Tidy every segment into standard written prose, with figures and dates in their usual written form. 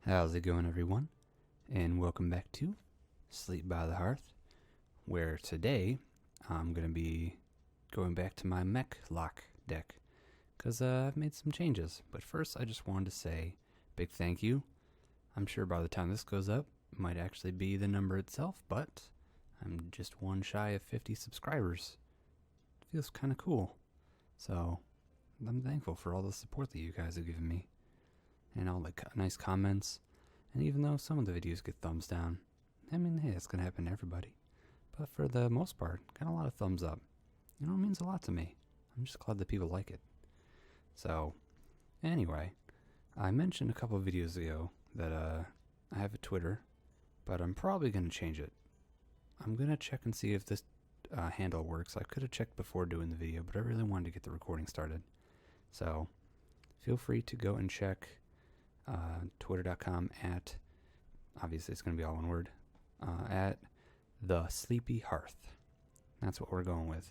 How's it going, everyone? And welcome back to Sleep by the Hearth, where today I'm going to be going back to my Mech lock deck, because I've made some changes. But first, I just wanted to say big thank you. I'm sure by the time this goes up, it might actually be the number itself, but I'm just one shy of 50 subscribers. It feels kind of cool. So I'm thankful for all the support that you guys have given me, and all the nice comments. And even though some of the videos get thumbs down, I mean, hey, it's going to happen to everybody. But for the most part, got a lot of thumbs up. You know, it means a lot to me. I'm just glad that people like it. So, anyway, I mentioned a couple of videos ago that I have a Twitter, but I'm probably going to change it. I'm going to check and see if this handle works. I could have checked before doing the video, but I really wanted to get the recording started. So, feel free to go and check twitter.com at, obviously it's going to be all one word, at the Sleepy Hearth. That's what we're going with.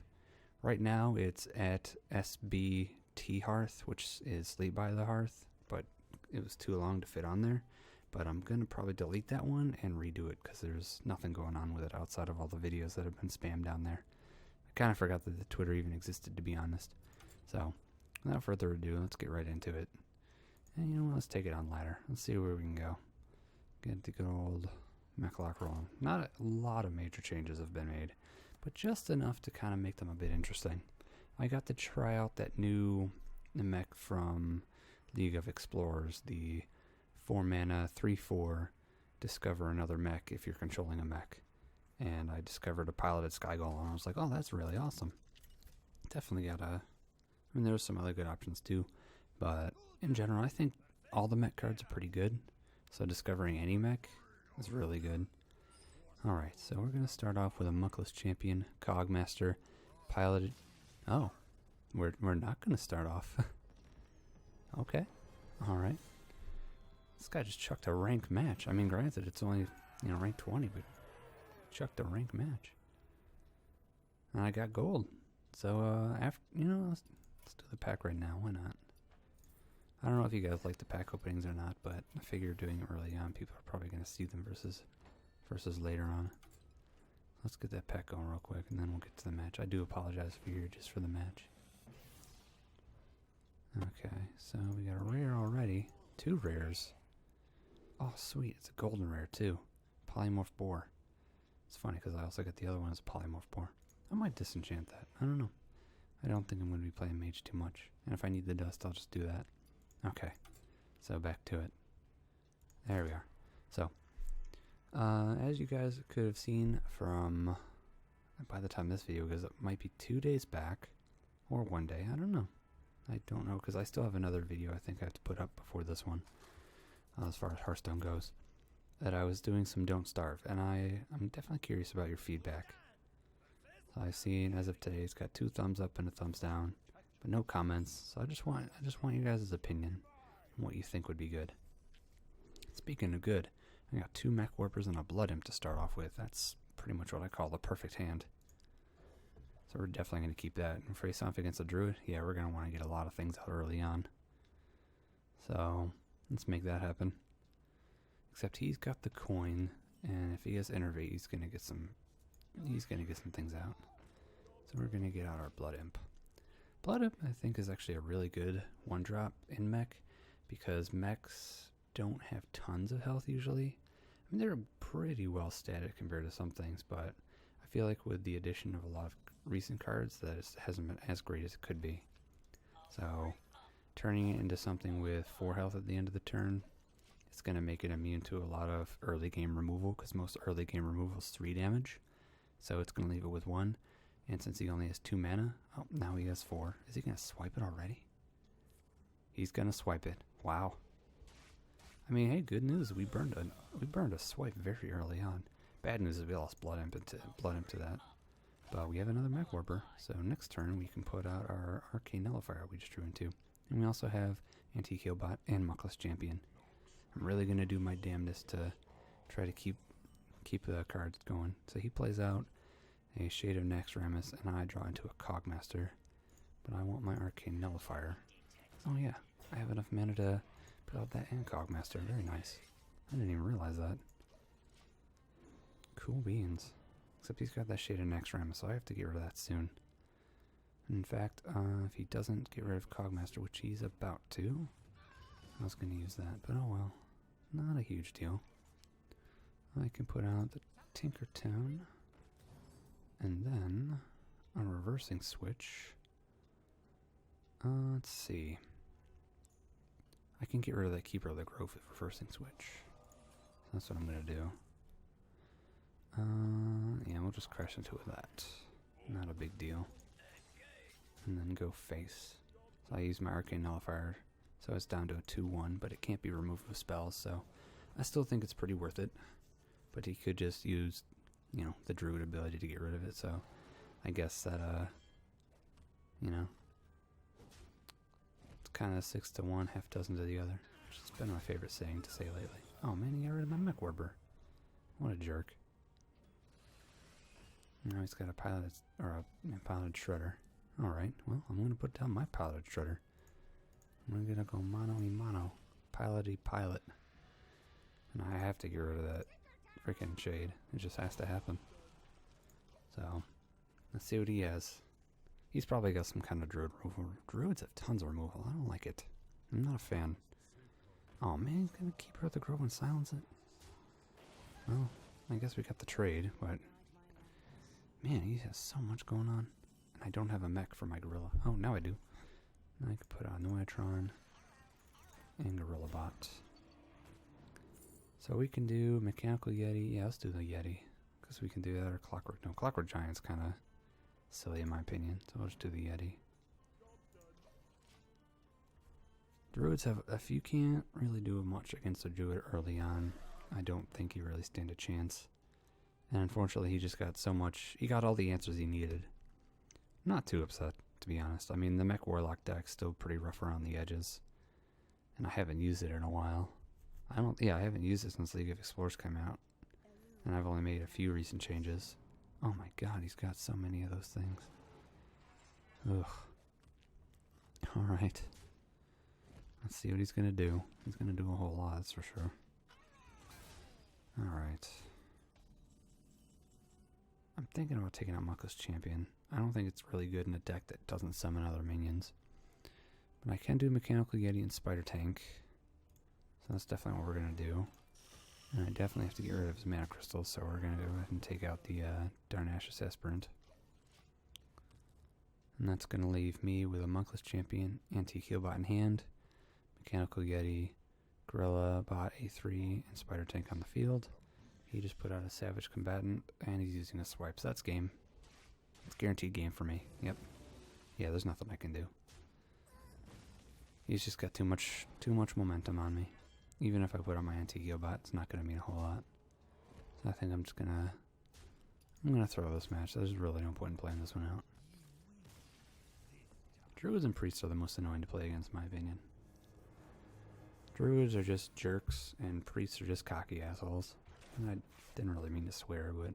Right now it's at SBT Hearth, which is Sleep by the Hearth, but it was too long to fit on there. But I'm going to probably delete that one and redo it because there's nothing going on with it outside of all the videos that have been spammed down there. I kind of forgot that the Twitter even existed, to be honest. So, without further ado, let's get right into it. And you know what, let's take it on ladder. Let's see where we can go. Get the good old mech lock rolling. Not a lot of major changes have been made, but just enough to kind of make them a bit interesting. I got to try out that new mech from League of Explorers, the 4-mana 3/4 discover another mech if you're controlling a mech. And I discovered a piloted Sky Golem, and I was like, oh, that's really awesome. Definitely got a... I mean, there's some other good options too, but in general, I think all the mech cards are pretty good. So discovering any mech is really good. Alright, so we're going to start off with a Muckless Champion, Cogmaster, piloted... Oh, we're not going to start off. Okay, alright. This guy just chucked a ranked match. I mean, granted, it's only, rank 20, but chucked a ranked match. And I got gold. So, after, let's do the pack right now. Why not? I don't know if you guys like the pack openings or not, but I figure doing it early on, people are probably going to see them versus later on. Let's get that pack going real quick, and then we'll get to the match. I do apologize if you're here just for the match. Okay, so we got a rare already. 2 rares. Oh, sweet. It's a golden rare, too. Polymorph Boar. It's funny, because I also got the other one as a Polymorph Boar. I might disenchant that. I don't know. I don't think I'm going to be playing Mage too much. And if I need the dust, I'll just do that. Okay, so back to it. There we are. So, as you guys could have seen from, by the time this video goes up, it might be 2 days back, or 1 day, I don't know. I don't know, because I still have another video I think I have to put up before this one, as far as Hearthstone goes, that I was doing some Don't Starve, and I'm definitely curious about your feedback. So I've seen, as of today, it's got 2 thumbs up and a thumbs down. But no comments, so I just want you guys' opinion on what you think would be good. Speaking of good, I got 2 Mech Warpers and a Blood Imp to start off with. That's pretty much what I call the perfect hand. So we're definitely going to keep that. And face off against a Druid, yeah, we're going to want to get a lot of things out early on. So let's make that happen. Except he's got the coin, and if he has Innervate, he's going to get some things out. So we're going to get out our Blood Imp. Blood Imp, I think, is actually a really good 1-drop in Mech, because Mechs don't have tons of health usually. I mean, they're pretty well statted compared to some things, but I feel like with the addition of a lot of recent cards, that it hasn't been as great as it could be. So, turning it into something with 4 health at the end of the turn, it's going to make it immune to a lot of early game removal, because most early game removal is 3 damage. So it's going to leave it with 1. And since he only has 2 mana, oh, now he has 4. Is he going to swipe it already? He's going to swipe it. Wow. I mean, hey, good news. We burned a swipe very early on. Bad news is we lost Blood Imp to that. But we have another Mech Warper, so next turn we can put out our Arcane Nullifier we just drew into. And we also have Anti-Killbot and Muckless Champion. I'm really going to do my damnedest to try to keep the cards going. So he plays out a Shade of Naxxramas, and I draw into a Cogmaster. But I want my Arcane Nullifier. Oh yeah, I have enough mana to put out that and Cogmaster. Very nice. I didn't even realize that. Cool beans. Except he's got that Shaded Naxxramas, so I have to get rid of that soon. In fact, if he doesn't get rid of Cogmaster, which he's about to, I was going to use that, but oh well. Not a huge deal. I can put out the Tinkertown, and then a reversing switch. Let's see. I can get rid of that Keeper of the Grove with reversing switch. That's what I'm going to do. Yeah, we'll just crash into it with that. Not a big deal. And then go face. So I use my Arcane Nullifier, so it's down to a 2-1, but it can't be removed with spells, so I still think it's pretty worth it. But he could just use, you know, the Druid ability to get rid of it, so I guess that, you know, it's kind of 6-1, half dozen to the other, which has been my favorite saying to say lately. Oh man, he got rid of my Mech Warber. What a jerk. Now he's got a piloted Shredder. Alright, well, I'm going to put down my piloted Shredder. We're going to go mono-y-mono. Piloty pilot. And I have to get rid of that freaking Shade. It just has to happen. So, let's see what he has. He's probably got some kind of Druid removal. Druids have tons of removal. I don't like it. I'm not a fan. Oh man, he's going to keep her at the Grove and silence it. Well, I guess we got the trade, but man, he has so much going on. And I don't have a mech for my gorilla. Oh, now I do. Now I can put on Noatron and Gorilla Bot. So we can do Mechanical Yeti. Yeah, let's do the Yeti. Because we can do that or Clockwork. No, Clockwork Giant's kind of silly in my opinion. So we'll just do the Yeti. Druids have, if you can't really do much against a Druid early on, I don't think you really stand a chance. And unfortunately, he just got so much, he got all the answers he needed. Not too upset, to be honest. I mean, the Mech Warlock deck's still pretty rough around the edges. And I haven't used it in a while. I haven't used it since League of Explorers came out. And I've only made a few recent changes. Oh my god, he's got so many of those things. Ugh. Alright. Let's see what he's gonna do. He's gonna do a whole lot, that's for sure. Alright. I'm thinking about taking out Muckless Champion. I don't think it's really good in a deck that doesn't summon other minions. But I can do Mechanical Yeti and Spider Tank. So that's definitely what we're going to do. And I definitely have to get rid of his mana crystals, so we're going to go ahead and take out the Darnashus Aspirant. And that's going to leave me with a Monkless Champion, Antique Healbot in hand, Mechanical Yeti, Gorilla Bot A3, and Spider Tank on the field. He just put out a Savage Combatant, and he's using a swipe, so that's game. It's guaranteed game for me. Yep. Yeah, there's nothing I can do. He's just got too much momentum on me. Even if I put on my Antique Healbot, it's not going to mean a whole lot. So I think I'm just gonna throw this match. There's really no point in playing this one out. Druids and Priests are the most annoying to play against, in my opinion. Druids are just jerks, and Priests are just cocky assholes. And I didn't really mean to swear, but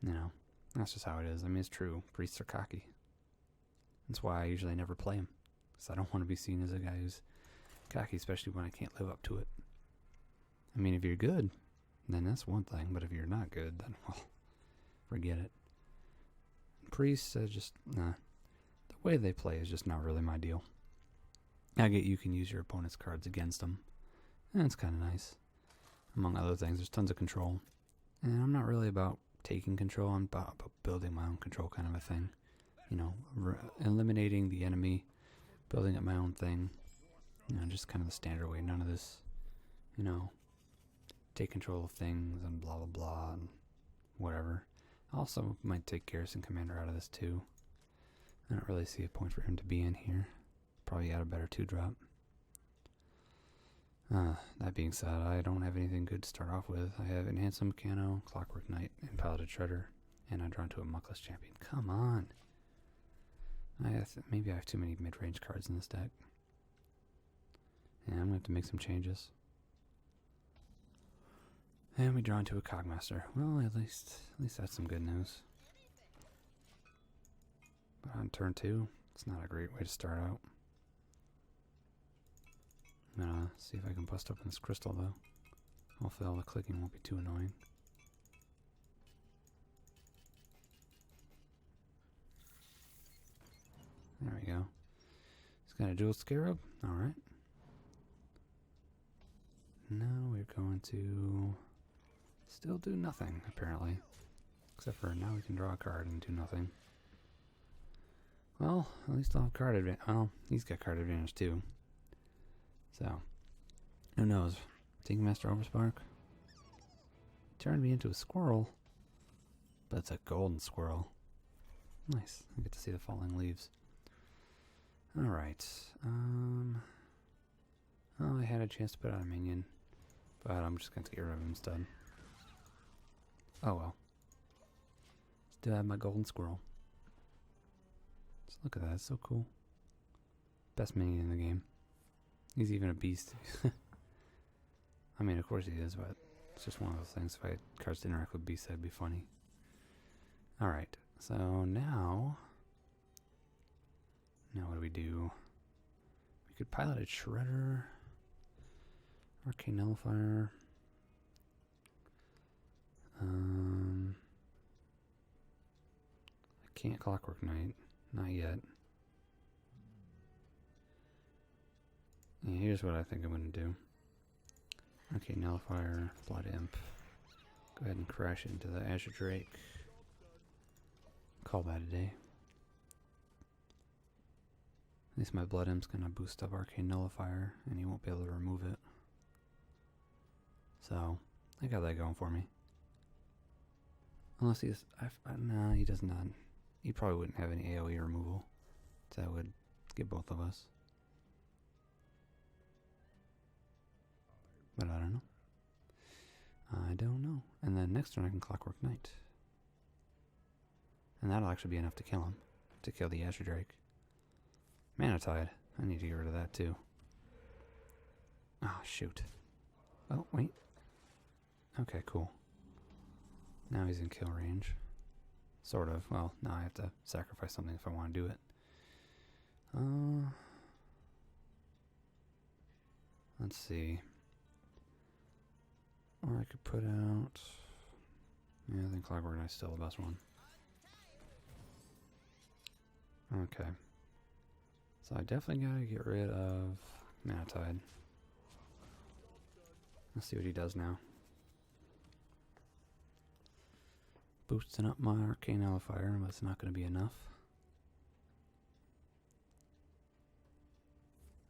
you know, that's just how it is. I mean, it's true. Priests are cocky. That's why I usually never play them. Because I don't want to be seen as a guy who's cocky, especially when I can't live up to it. I mean, if you're good, then that's one thing. But if you're not good, then, well, forget it. Priests are just, nah. The way they play is just not really my deal. I get you can use your opponent's cards against them. And it's kind of nice. Among other things, there's tons of control. And I'm not really about taking control. I'm about building my own control kind of a thing. You know, eliminating the enemy, building up my own thing. You know, just kind of the standard way. None of this, you know, take control of things and blah, blah, blah, and whatever. Also, might take Garrison Commander out of this, too. I don't really see a point for him to be in here. Probably add a better 2-drop. That being said, I don't have anything good to start off with. I have Enhanced Mechano, Clockwork Knight, and Paladin Shredder, and I'm drawn to a Muckless Champion. Come on! Maybe I have too many mid-range cards in this deck. Yeah, I'm going to have to make some changes. And we draw into a Cogmaster. Well, at least that's some good news. But on turn 2, it's not a great way to start out. I'm gonna see if I can bust open this crystal, though. Hopefully all the clicking won't be too annoying. There we go. It's got a dual scarab. Alright. Now we're going to still do nothing, apparently. Except for now we can draw a card and do nothing. Well, at least I'll have card advantage. Well, he's got card advantage too. So, who knows? Taking Master Overspark turned me into a squirrel, but it's a golden squirrel. Nice. I get to see the falling leaves. Alright. Oh, I had a chance to put out a minion, but I'm just going to get rid of him instead. Oh well. Still have my golden squirrel. Just look at that, it's so cool. Best minion in the game. He's even a beast. I mean, of course he is, but it's just one of those things. If I had cards to interact with beasts, that'd be funny. Alright, so now what do we do? We could pilot a Shredder, Arcane Nullifier. I can't Clockwork Knight, not yet. Yeah, here's what I think I'm going to do. Okay, Nullifier, Blood Imp. Go ahead and crash into the Azure Drake. Call that a day. At least my Blood Imp's going to boost up Arcane Nullifier, and he won't be able to remove it. So, I got that going for me. Unless he's... nah, he does not. He probably wouldn't have any AoE removal. So that would get both of us. But I don't know. I don't know. And then next turn I can Clockwork Knight. And that'll actually be enough to kill him. To kill the Azure Drake. Mana Tide. I need to get rid of that too. Oh, shoot. Oh, wait. Okay, cool. Now he's in kill range. Sort of. Well, now I have to sacrifice something if I want to do it. Let's see. Or I could put out... Yeah, I think Clockwork Knight's still the best one. Okay. So I definitely gotta get rid of Mana Tide. Let's see what he does now. Boosting up my Arcane Nullifier, but it's not going to be enough.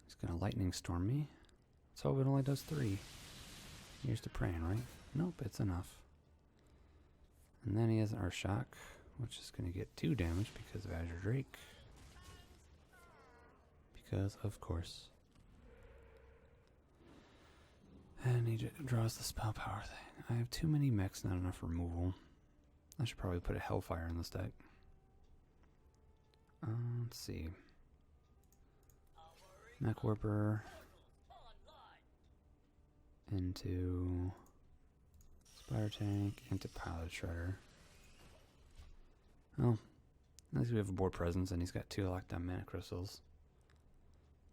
He's going to Lightning Storm me. Let's hope it only does 3. Here's to praying, right? Nope, it's enough. And then he has an Earthshock, which is going to get 2 damage because of Azure Drake. Because, of course. And he draws the spell power thing. I have too many mechs, not enough removal. I should probably put a Hellfire in this deck. Let's see. Mech Warper. Into Spire Tank. Into Pilot Shredder. Oh. At least we have a board presence and he's got 2 lockdown mana crystals.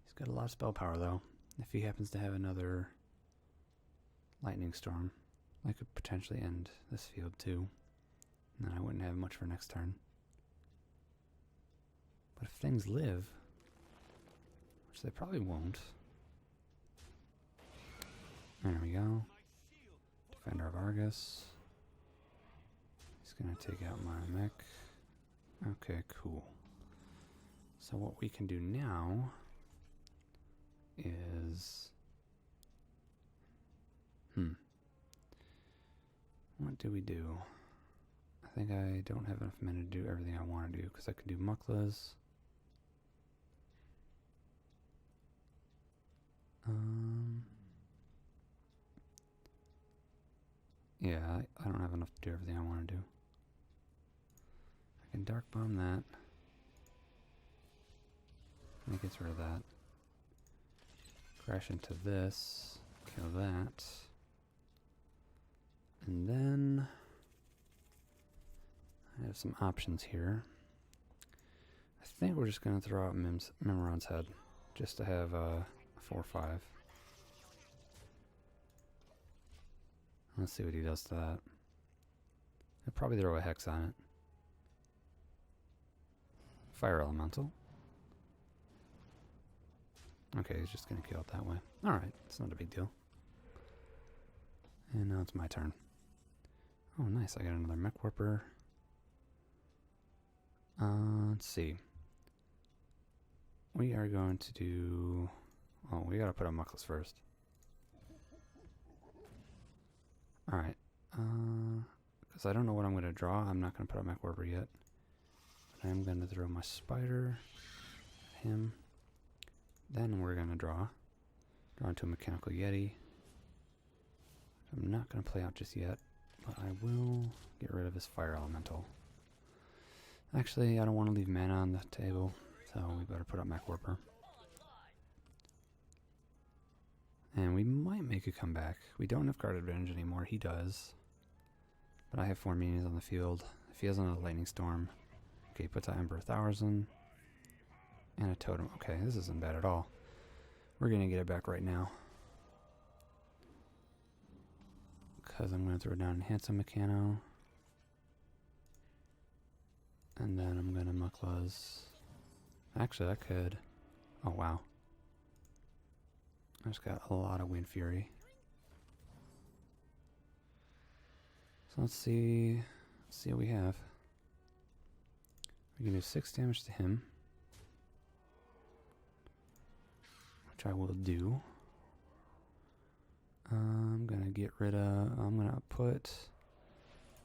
He's got a lot of spell power though. If he happens to have another Lightning Storm, I could potentially end this field too. And then I wouldn't have much for next turn. But if things live, which they probably won't. There we go. Defender of Argus. He's going to take out my mech. Okay, cool. So what we can do now is... What do we do? I think I don't have enough mana to do everything I want to do, because I can do Mucklas. Yeah, I don't have enough to do everything I want to do. I can Dark Bomb that. And it gets rid of that. Crash into this. Kill that. And then... I have some options here. I think we're just going to throw out Memoron's Head, just to have a 4-5. Let's see what he does to that. He'll probably throw a hex on it. Fire elemental. Okay, he's just gonna kill it that way. Alright, it's not a big deal. And now it's my turn. Oh, nice, I got another Mech Warper. Let's see. We are going to do... Oh, we gotta put on Muckless first. Alright. Because I don't know what I'm gonna draw, I'm not gonna put on Mech Warper yet. But I'm gonna throw my Spider at him. Then we're gonna draw into a Mechanical Yeti. I'm not gonna play out just yet, but I will get rid of his Fire Elemental. Actually, I don't want to leave mana on the table, so we better put up Mech Warper. And we might make a comeback. We don't have card advantage anymore, he does. But I have 4 minions on the field. If he has another Lightning Storm, okay, he puts out Ember 1000. And a Totem. Okay, this isn't bad at all. We're gonna get it back right now. Because I'm gonna throw down Handsome Mechano. And then I'm gonna Muckless. Actually, I could. Oh, wow. I just got a lot of Wind Fury. So let's see what we have. We can do 6 damage to him. Which I will do. I'm gonna get rid of... I'm gonna put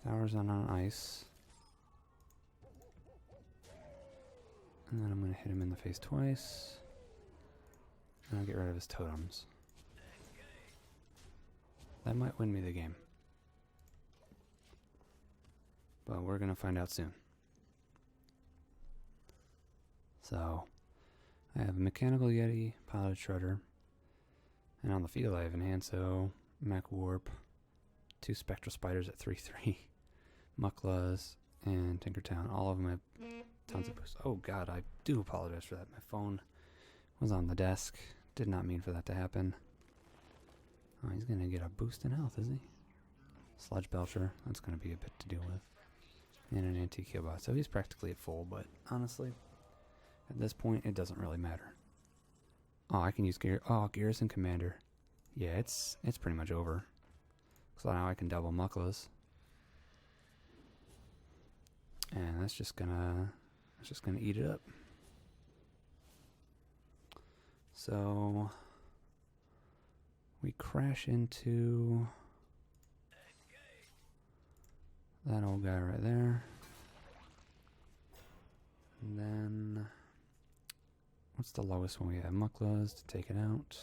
Towers on ice. And then I'm gonna hit him in the face twice. And I'll get rid of his totems. That might win me the game. But we're gonna find out soon. So, I have a Mechanical Yeti, Pilot Shredder. And on the field I have Enhanso, Mech Warp, 2 Spectral Spiders at 3/3, Muckless, and Tinkertown. All of them have tons of boosts. Oh god, I do apologize for that. My phone was on the desk. Did not mean for that to happen. Oh, he's gonna get a boost in health, is he? Sludge Belcher, that's gonna be a bit to deal with. And an Antique Killbot. So he's practically at full, but honestly, at this point, it doesn't really matter. Oh, I can use Garrison Commander. Yeah, it's pretty much over. So now I can double Muckless. And that's just gonna eat it up. So we crash into that old guy right there. And then what's the lowest one we have? Muckless to take it out.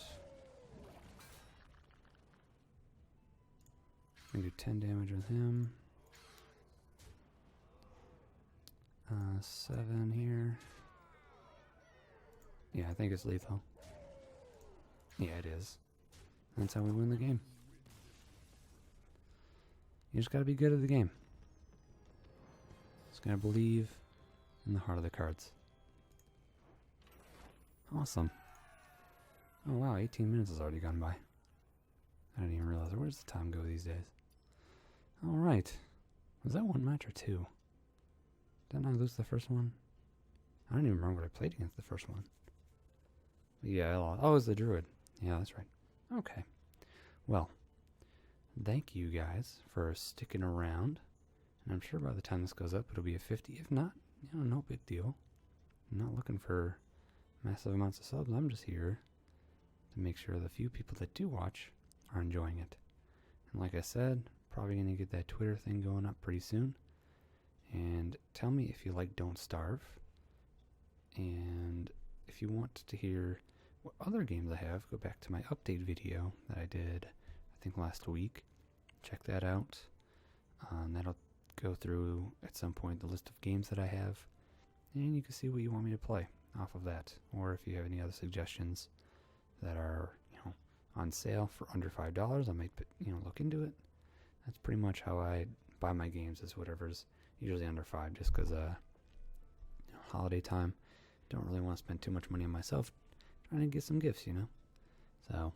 We do 10 damage with him. 7 here. Yeah, I think it's lethal. Yeah, it is. That's how we win the game. You just gotta be good at the game. Just gotta believe in the heart of the cards. Awesome. Oh wow, 18 minutes has already gone by. I didn't even realize. Where's the time go these days? Alright. Was that 1 match or 2? Didn't I lose the first one? I don't even remember what I played against the first one. But yeah, I lost. Oh, it was the Druid. Yeah, that's right. Okay. Well, thank you guys for sticking around. And I'm sure by the time this goes up, it'll be a 50. If not, no big deal. I'm not looking for massive amounts of subs. I'm just here to make sure the few people that do watch are enjoying it. And like I said, probably going to get that Twitter thing going up pretty soon. And tell me if you like Don't Starve. And if you want to hear what other games I have, go back to my update video that I did, I think last week. Check that out. And that'll go through at some point the list of games that I have. And you can see what you want me to play off of that. Or if you have any other suggestions that are, on sale for under $5, I might, look into it. That's pretty much how I buy my games, is whatever's usually under $5, just because holiday time, don't really want to spend too much money on myself, trying to get some gifts, So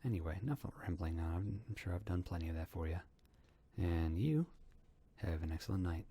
Anyway, enough rambling on. I'm sure I've done plenty of that for you. And you have an excellent night.